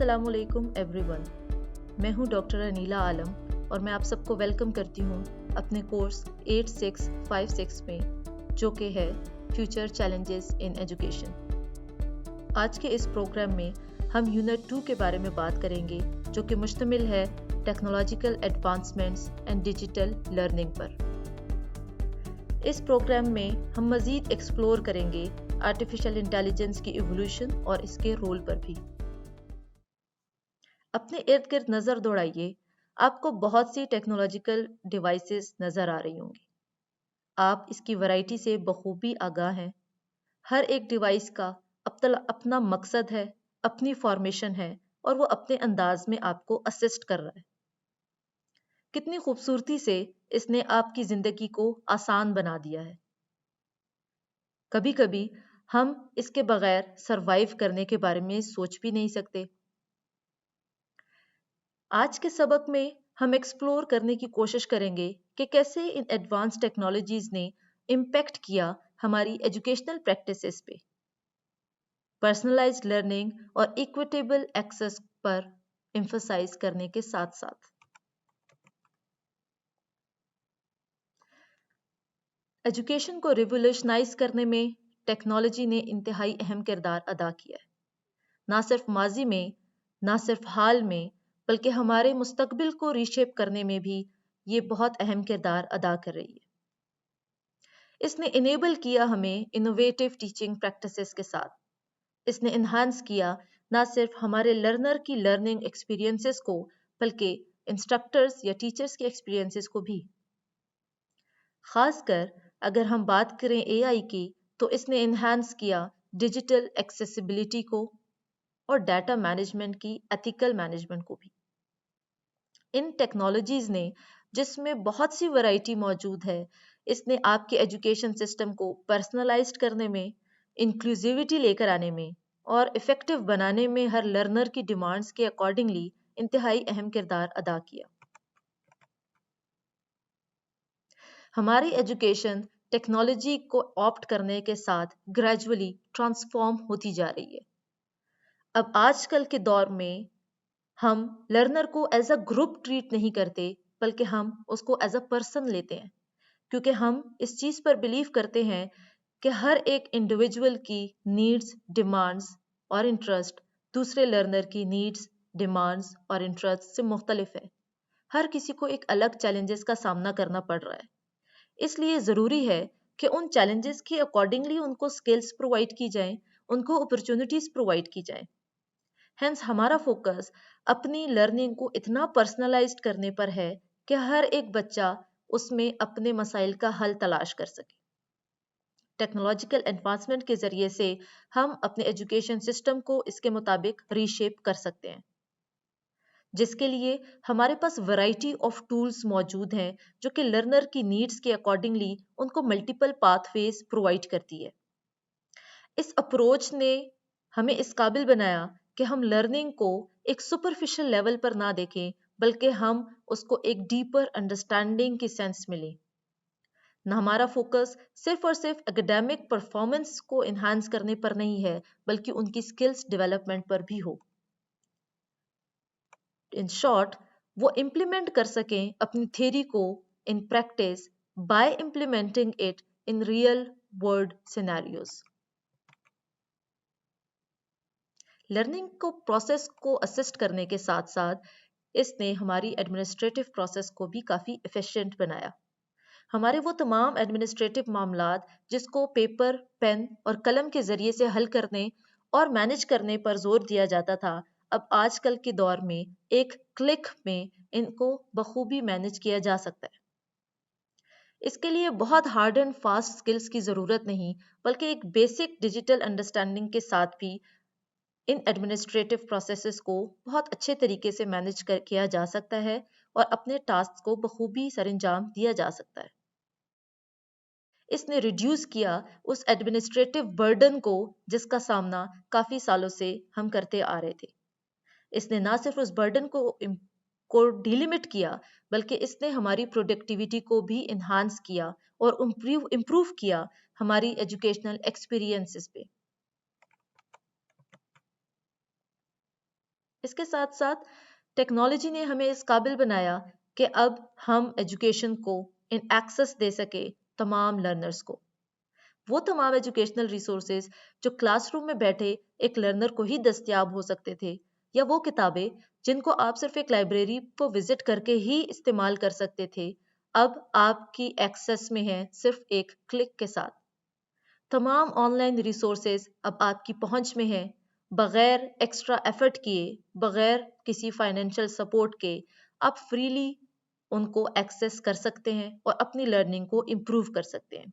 अस्सलाम वालेकुम एवरीवन। मैं हूं डॉक्टर अनीला आलम और मैं आप सबको वेलकम करती हूं अपने कोर्स 8656 में, जो कि है फ्यूचर चैलेंजेस इन एजुकेशन। आज के इस प्रोग्राम में हम यूनिट 2 के बारे में बात करेंगे, जो कि मुश्तमिल है technological advancements and digital learning पर। इस प्रोग्राम में हम मज़ीद एक्सप्लोर करेंगे आर्टिफिशियल इंटेलिजेंस की इवोल्यूशन और इसके रोल पर भी। अपने इर्द गिर्द नज़र दौड़ाइए, आपको बहुत सी टेक्नोलॉजिकल डिवाइसेस नज़र आ रही होंगी। आप इसकी वैरायटी से बखूबी आगाह हैं। हर एक डिवाइस का अपना मकसद है, अपनी फॉर्मेशन है और वो अपने अंदाज में आपको असिस्ट कर रहा है। कितनी खूबसूरती से इसने आपकी ज़िंदगी को आसान बना दिया है। कभी कभी हम इसके बगैर सरवाइव करने के बारे में सोच भी नहीं सकते। आज के सबक में हम एक्सप्लोर करने की कोशिश करेंगे कि कैसे इन एडवांस टेक्नोलॉजीज ने इम्पैक्ट किया हमारी एजुकेशनल प्रैक्टिसेस पे, पर्सनलाइज्ड लर्निंग और इक्विटेबल एक्सेस पर एम्फसाइज करने के साथ साथ। एजुकेशन को रिवोल्यूशनाइज करने में टेक्नोलॉजी ने इंतहाई अहम किरदार अदा किया है। ना सिर्फ माजी में, ना सिर्फ हाल में, बल्कि हमारे मुस्तकबिल को रीशेप करने में भी ये बहुत अहम किरदार अदा कर रही है। इसने इनेबल किया हमें इनोवेटिव टीचिंग प्रैक्टिसेस के साथ। इसने इन्हांस किया ना सिर्फ हमारे लर्नर की लर्निंग एक्सपीरियंसेस को, बल्कि इंस्ट्रक्टर्स या टीचर्स के एक्सपीरियंसेस को भी। खासकर अगर हम बात करें एआई की, तो इसने इन्हांस किया डिजिटल एक्सेसिबिलिटी को और डाटा मैनेजमेंट की एथिकल मैनेजमेंट को भी। इन टेक्नोलॉजीज ने, जिसमें बहुत सी वैरायटी मौजूद है, इसने आपके एजुकेशन सिस्टम को पर्सनलाइज्ड करने में, इंक्लूसिविटी लेकर आने में और इफेक्टिव बनाने में हर लर्नर की डिमांड्स के अकॉर्डिंगली इंतहाई अहम किरदार अदा किया। हमारी एजुकेशन टेक्नोलॉजी को ऑप्ट करने के साथ ग्रेजुअली ट्रांसफॉर्म होती जा रही है। अब आजकल के दौर में हम लर्नर को एज अ ग्रुप ट्रीट नहीं करते, बल्कि हम उसको एज अ पर्सन लेते हैं, क्योंकि हम इस चीज़ पर बिलीव करते हैं कि हर एक इंडिविजुअल की नीड्स, डिमांड्स और इंटरेस्ट दूसरे लर्नर की नीड्स, डिमांड्स और इंटरेस्ट से मुख्तलिफ है। हर किसी को एक अलग चैलेंजेस का सामना करना पड़ रहा है। इसलिए ज़रूरी है कि उन चैलेंजेस के अकॉर्डिंगली उनको स्किल्स प्रोवाइड की जाएं, उनको अपॉर्चुनिटीज़ प्रोवाइड की जाएं। हेंस हमारा फोकस अपनी लर्निंग को इतना पर्सनलाइज्ड करने पर है कि हर एक बच्चा उसमें अपने मसाइल का हल तलाश कर सके। टेक्नोलॉजिकल एडवांसमेंट के जरिए से हम अपने एजुकेशन सिस्टम को इसके मुताबिक रीशेप कर सकते हैं, जिसके लिए हमारे पास वैरायटी ऑफ टूल्स मौजूद हैं, जो कि लर्नर की नीड्स के अकॉर्डिंगली उनको मल्टीपल पाथवेज प्रोवाइड करती है। इस अप्रोच ने हमें इस काबिल बनाया कि हम लर्निंग को एक सुपरफिशियल लेवल पर ना देखें, बल्कि हम उसको एक डीपर अंडरस्टैंडिंग की सेंस मिले। ना हमारा फोकस सिर्फ और सिर्फ एकेडमिक परफॉर्मेंस को इन्हांस करने पर नहीं है, बल्कि उनकी स्किल्स डेवलपमेंट पर भी हो। इन शॉर्ट, वो इम्प्लीमेंट कर सकें अपनी थ्योरी को in practice by implementing it in real world scenarios. Learning को प्रोसेस को असिस्ट करने के साथ साथ इसने हमारी एडमिनिस्ट्रेटिव प्रोसेस को भी काफ़ी एफिशिएंट बनाया। हमारे वो तमाम एडमिनिस्ट्रेटिव मामलात जिसको पेपर, पेन और कलम के ज़रिए से हल करने और मैनेज करने पर जोर दिया जाता था, अब आजकल के दौर में एक क्लिक में इनको बखूबी मैनेज किया जा सकता है। इसके लिए बहुत हार्ड एंड फास्ट स्किल्स की ज़रूरत नहीं, बल्कि एक बेसिक डिजिटल अंडरस्टैंडिंग के साथ भी इन एडमिनिस्ट्रेटिव प्रोसेसेस को बहुत अच्छे तरीके से मैनेज किया जा सकता है और अपने टास्क को बखूबी सरंजाम दिया जा सकता है। इसने रिड्यूस किया उस एडमिनिस्ट्रेटिव बर्डन को जिसका सामना काफ़ी सालों से हम करते आ रहे थे। इसने ना सिर्फ उस बर्डन को डिलिमिट किया, बल्कि इसने हमारी प्रोडक्टिविटी को भी इन्हांस किया और इम्प्रूव किया हमारी एजुकेशनल एक्सपीरियंसेस पे। اس کے ساتھ ساتھ ٹیکنالوجی نے ہمیں اس قابل بنایا کہ اب ہم ایجوکیشن کو ان ایکسس دے سکے تمام لرنرز کو. وہ تمام ایجوکیشنل ریسورسز جو کلاس روم میں بیٹھے ایک لرنر کو ہی دستیاب ہو سکتے تھے، یا وہ کتابیں جن کو آپ صرف ایک لائبریری کو وزٹ کر کے ہی استعمال کر سکتے تھے، اب آپ کی ایکسس میں ہے صرف ایک کلک کے ساتھ. تمام آن لائن ریسورسز اب آپ کی پہنچ میں ہیں، بغیر ایکسٹرا ایفرٹ کیے، بغیر کسی فائنینشیل سپورٹ کے آپ فریلی ان کو ایکسس کر سکتے ہیں اور اپنی لرننگ کو امپروو کر سکتے ہیں.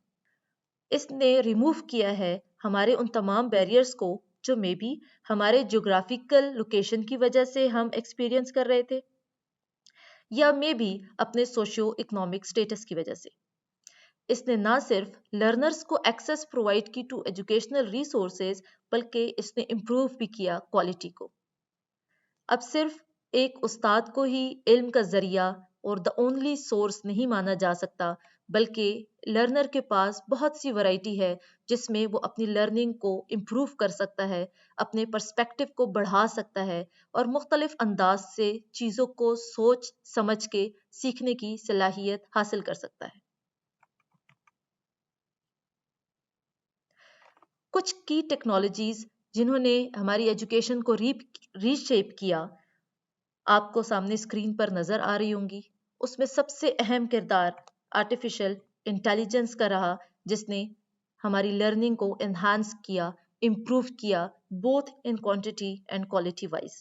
اس نے ریموو کیا ہے ہمارے ان تمام بیریئرز کو جو مے بی ہمارے جغرافیکل لوکیشن کی وجہ سے ہم ایکسپیرینس کر رہے تھے، یا مے بی اپنے سوشیو اکنامک سٹیٹس کی وجہ سے. اس نے نہ صرف لرنرز کو ایکسس پرووائڈ کی ٹو ایجوکیشنل ریسورسز، بلکہ اس نے امپروو بھی کیا کوالٹی کو. اب صرف ایک استاد کو ہی علم کا ذریعہ اور دا اونلی سورس نہیں مانا جا سکتا، بلکہ لرنر کے پاس بہت سی ورائٹی ہے جس میں وہ اپنی لرننگ کو امپروو کر سکتا ہے، اپنے پرسپیکٹو کو بڑھا سکتا ہے اور مختلف انداز سے چیزوں کو سوچ سمجھ کے سیکھنے کی صلاحیت حاصل کر سکتا ہے. کچھ کی ٹیکنالوجیز جنہوں نے ہماری ایجوکیشن کو ری شیپ کیا آپ کو سامنے اسکرین پر نظر آ رہی ہوں گی. اس میں سب سے اہم کردار آرٹیفیشل انٹیلیجنس کا رہا، جس نے ہماری لرننگ کو انہانس کیا، امپروو کیا، both in quantity and quality wise.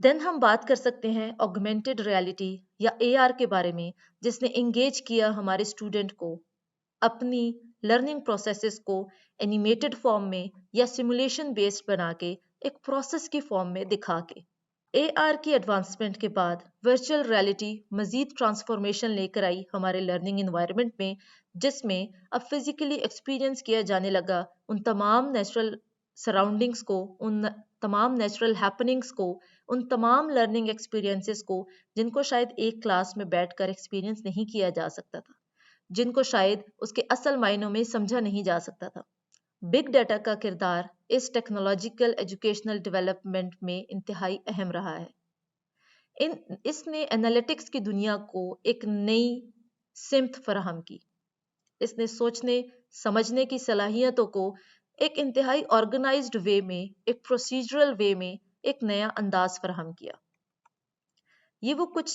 Then ہم بات کر سکتے ہیں آگمنٹڈ ریالٹی یا AR کے بارے میں، جس نے انگیج کیا ہمارے اسٹوڈنٹ کو اپنی لرننگ پروسیسز کو اینیمیٹڈ فارم میں یا سیمولیشن بیسڈ بنا کے ایک پروسیس کی فارم میں دکھا کے. AR کی ایڈوانسمنٹ کے بعد ورچوئل ریالٹی مزید ٹرانسفارمیشن لے کر آئی ہمارے لرننگ انوائرمنٹ میں، جس میں اب فزیکلی ایکسپیرئنس کیا جانے لگا ان تمام نیچرل سراؤنڈنگس کو، ان تمام نیچرل ہیپننگس کو، ان تمام لرننگ ایکسپیرئنسز کو جن کو شاید ایک کلاس میں بیٹھ کر ایکسپیرئنس نہیں کیا جا سکتا تھا، جن کو شاید اس کے اصل معنوں میں سمجھا نہیں جا سکتا تھا. بگ ڈیٹا کا کردار اس ٹیکنالوجیکل ایجوکیشنل ڈیولپمنٹ میں انتہائی اہم رہا ہے. اس نے انالیٹکس کی دنیا کو ایک نئی سمت فراہم کی. اس نے سوچنے سمجھنے کی صلاحیتوں کو ایک انتہائی آرگنائزڈ وے میں، ایک پروسیجرل وے میں ایک نیا انداز فراہم کیا. یہ وہ کچھ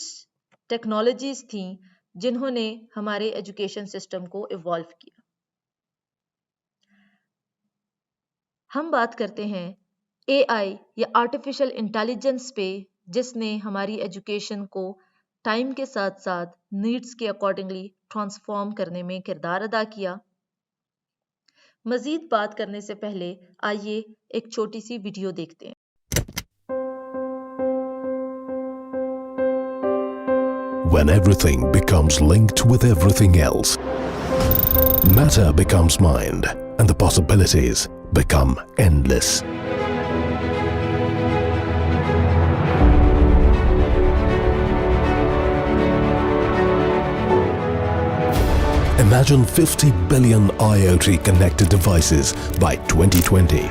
ٹیکنالوجیز تھیں جنہوں نے ہمارے ایجوکیشن سسٹم کو ایوالو کیا. ہم بات کرتے ہیں AI یا آرٹیفیشل انٹیلیجنس پہ، جس نے ہماری ایجوکیشن کو ٹائم کے ساتھ ساتھ نیڈس کے اکارڈنگلی ٹرانسفارم کرنے میں کردار ادا کیا. مزید بات کرنے سے پہلے آئیے ایک چھوٹی سی ویڈیو دیکھتے ہیں. When everything becomes linked with everything else, matter becomes mind, and the possibilities become endless. Imagine 50 billion IoT connected devices by 2020.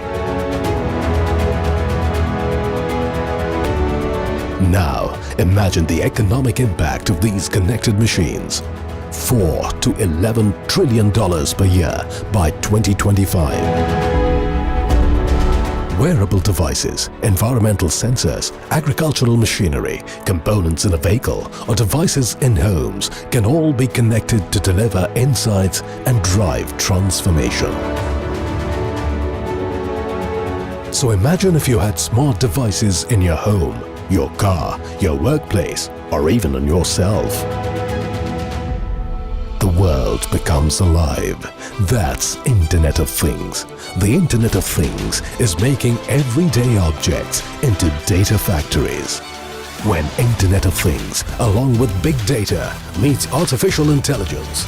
Now, imagine the economic impact of these connected machines. $4 to $11 trillion per year by 2025. Wearable devices, environmental sensors, agricultural machinery, components in a vehicle, or devices in homes can all be connected to deliver insights and drive transformation. So imagine if you had smart devices in your home, your car, your workplace, or even on yourself. The world becomes alive. That's Internet of Things. The Internet of Things is making everyday objects into data factories. When Internet of Things, along with big data, meets artificial intelligence,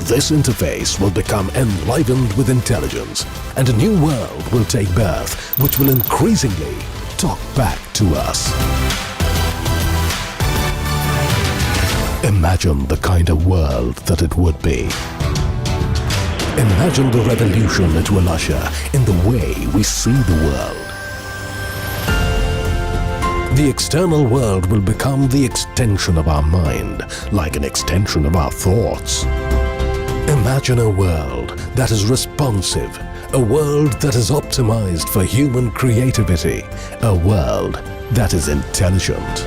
this interface will become enlivened with intelligence, and a new world will take birth, which will increasingly talk back to us. Imagine the kind of world that it would be. Imagine the revolution it will usher in the way we see the world. The external world will become the extension of our mind, like an extension of our thoughts. Imagine a world that is responsive, a world that is optimized for human creativity, a world that is intelligent.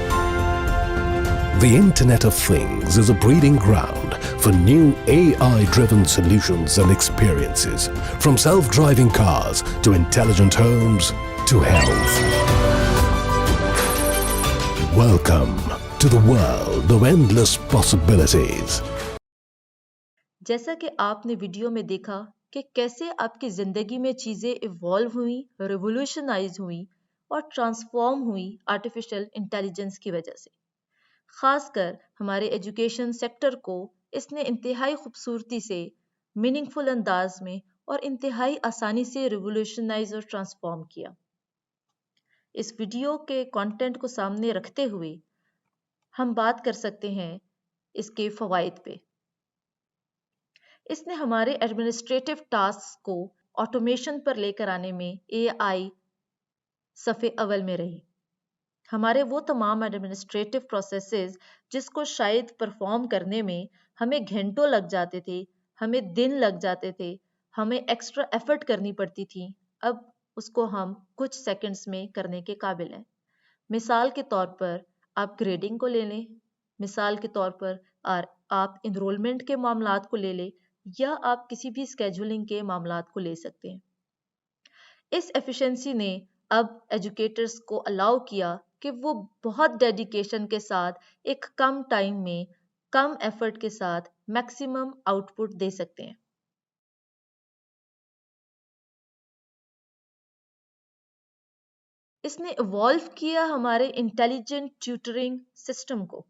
The Internet of Things is a breeding ground for new AI-driven solutions and experiences, from self-driving cars to intelligent homes to health. Welcome to the world of endless possibilities. जैसा कि आपने video में देखा कि कैसे आपकी जिंदगी में चीजें इवॉल्व हुई, रिवोल्यूशनाइज हुई और ट्रांसफॉर्म हुई आर्टिफिशियल इंटेलिजेंस की वजह से। खासकर हमारे एजुकेशन सेक्टर को इसने इंतहाई खूबसूरती से, मीनिंगफुल अंदाज में और इंतहाई आसानी से रिवोल्यूशनाइज और ट्रांसफॉर्म किया। इस वीडियो के कंटेंट को सामने रखते हुए हम बात कर सकते हैं इसके फवाइद पे। इसने हमारे एडमिनिस्ट्रेटिव टास्क को ऑटोमेशन पर लेकर आने में एआई सफ़े अव्वल में रही। हमारे वो तमाम एडमिनिस्ट्रेटिव प्रोसेसेस जिसको शायद परफॉर्म करने में हमें घंटों लग जाते थे, हमें दिन लग जाते थे, हमें एक्स्ट्रा एफर्ट करनी पड़ती थी, अब उसको हम कुछ सेकंड्स में करने के काबिल हैं। मिसाल के तौर पर आप ग्रेडिंग को ले लें, मिसाल के तौर पर आप इनरोलमेंट के मामलात को ले लें, या आप किसी भी स्केजुलिंग के मामलात को ले सकते हैं। इस एफिशिएंसी ने अब एजुकेटर्स को अलाउ किया कि वो बहुत डेडिकेशन के साथ एक कम टाइम में कम एफर्ट के साथ मैक्सिमम आउटपुट दे सकते हैं। इसने इवॉल्व किया हमारे इंटेलिजेंट ट्यूटरिंग सिस्टम को,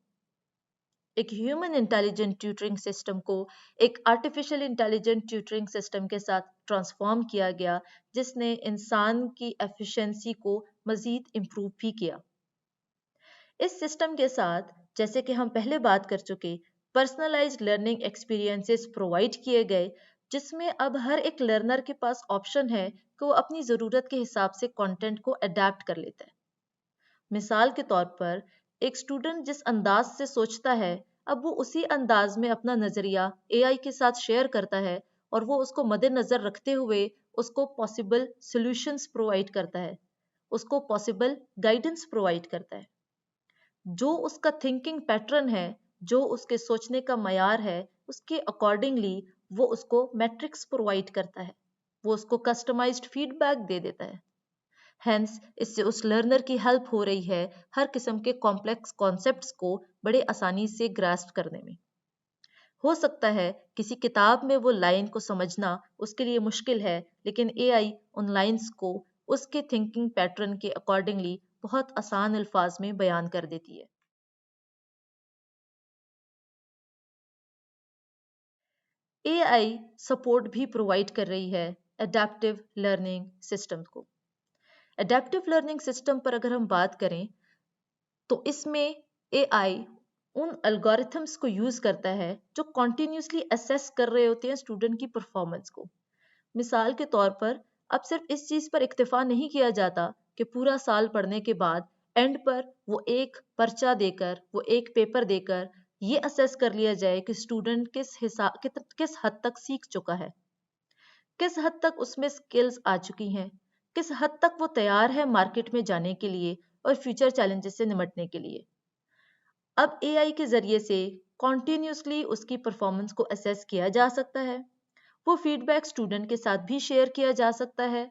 एक ह्यूमन इंटेलिजेंट ट्यूटरिंग सिस्टम को एक आर्टिफिशियल इंटेलिजेंट ट्यूटरिंग सिस्टम के साथ ट्रांसफॉर्म किया गया, जिसने इंसान की एफिशिएंसी को मजीद इम्प्रूव भी किया। इस सिस्टम के साथ, जैसे कि हम पहले बात कर चुके, पर्सनलाइज्ड लर्निंग एक्सपीरियंसेस प्रोवाइड किए गए, जिसमें अब हर एक लर्नर के पास ऑप्शन है कि वो अपनी ज़रूरत के हिसाब से कंटेंट को अडेप्ट कर लेता है। मिसाल के तौर पर एक स्टूडेंट जिस अंदाज से सोचता है, अब वो उसी अंदाज में अपना नज़रिया एआई के साथ शेयर करता है और वो उसको मद्देनज़र रखते हुए उसको पॉसिबल सॉल्यूशंस प्रोवाइड करता है, उसको पॉसिबल गाइडेंस प्रोवाइड करता है। जो उसका थिंकिंग पैटर्न है, जो उसके सोचने का मयार है, उसके अकॉर्डिंगली वो उसको मैट्रिक्स प्रोवाइड करता है, वो उसको कस्टमाइज्ड फीडबैक दे देता है। हेंस इससे उस लर्नर की हेल्प हो रही है हर किस्म के कॉम्प्लेक्स कॉन्सेप्ट्स को बड़े आसानी से ग्रास्प करने में। हो सकता है किसी किताब में वो लाइन को समझना उसके लिए मुश्किल है, लेकिन एआई उन लाइंस को उसके थिंकिंग पैटर्न के अकॉर्डिंगली बहुत आसान अल्फाज में बयान कर देती है। एआई सपोर्ट भी प्रोवाइड कर रही है एडेप्टिव लर्निंग सिस्टम को। एडेप्टिव लर्निंग सिस्टम पर अगर हम बात करें तो इसमें एआई उन एल्गोरिथम्स को यूज करता है जो कॉन्टिन्यूसली असेस कर रहे होते हैं स्टूडेंट की परफॉर्मेंस को। मिसाल के तौर पर अब सिर्फ इस चीज पर इक्तफा नहीं किया जाता कि पूरा साल पढ़ने के बाद एंड पर वो एक पर्चा देकर, वो एक पेपर देकर ये असेस कर लिया जाए कि स्टूडेंट किस हद तक सीख चुका है, किस हद तक उसमें स्किल्स आ चुकी हैं, किस हद तक वो तैयार है मार्केट में जाने के लिए और फ्यूचर चैलेंजेस से निपटने के लिए। अब एआई के जरिए से कॉन्टिन्यूसली उसकी परफॉर्मेंस को असेस किया जा सकता है, वो फीडबैक स्टूडेंट के साथ भी शेयर किया जा सकता है,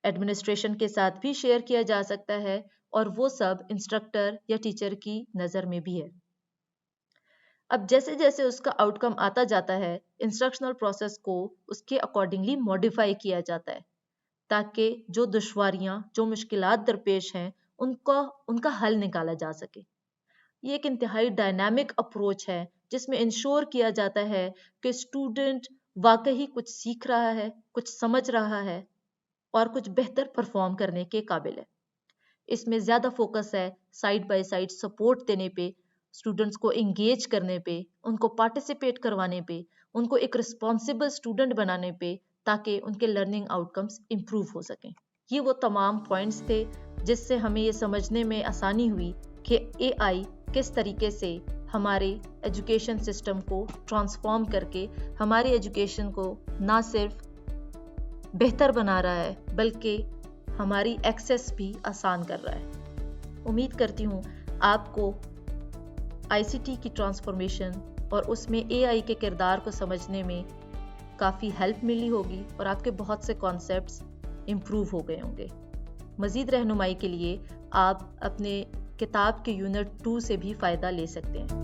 एडमिनिस्ट्रेशन के साथ भी शेयर किया जा सकता है, और वो सब इंस्ट्रक्टर या टीचर की नज़र में भी है। अब जैसे जैसे उसका आउटकम आता जाता है, इंस्ट्रक्शनल प्रोसेस को उसके अकॉर्डिंगली मॉडिफाई किया जाता है, ताकि जो दुश्वारियां, जो मुश्किलात दरपेश हैं, उनका हल निकाला जा सके। ये एक इंतहाई डायनामिक अप्रोच है जिसमें इंश्योर किया जाता है कि स्टूडेंट वाकई कुछ सीख रहा है, कुछ समझ रहा है और कुछ बेहतर परफॉर्म करने के काबिल है। इसमें ज़्यादा फोकस है साइड बाय साइड सपोर्ट देने पे, स्टूडेंट्स को इंगेज करने पे, उनको पार्टिसिपेट करवाने पे, उनको एक रिस्पॉन्सिबल स्टूडेंट बनाने पे, ताकि उनके लर्निंग आउटकम्स इम्प्रूव हो सकें। یہ وہ تمام پوائنٹس تھے جس سے ہمیں یہ سمجھنے میں آسانی ہوئی کہ اے آئی کس طریقے سے ہمارے ایجوکیشن سسٹم کو ٹرانسفارم کر کے ہماری ایجوکیشن کو نہ صرف بہتر بنا رہا ہے بلکہ ہماری ایکسیس بھی آسان کر رہا ہے۔ امید کرتی ہوں آپ کو آئی سی ٹی کی ٹرانسفارمیشن اور اس میں اے آئی کے کردار کو سمجھنے میں کافی ہیلپ ملی ہوگی اور آپ کے بہت سے کانسیپٹس امپروو ہو گئے ہوں گے۔ مزید رہنمائی کے لیے آپ اپنے کتاب کے یونٹ 2 سے بھی فائدہ لے سکتے ہیں۔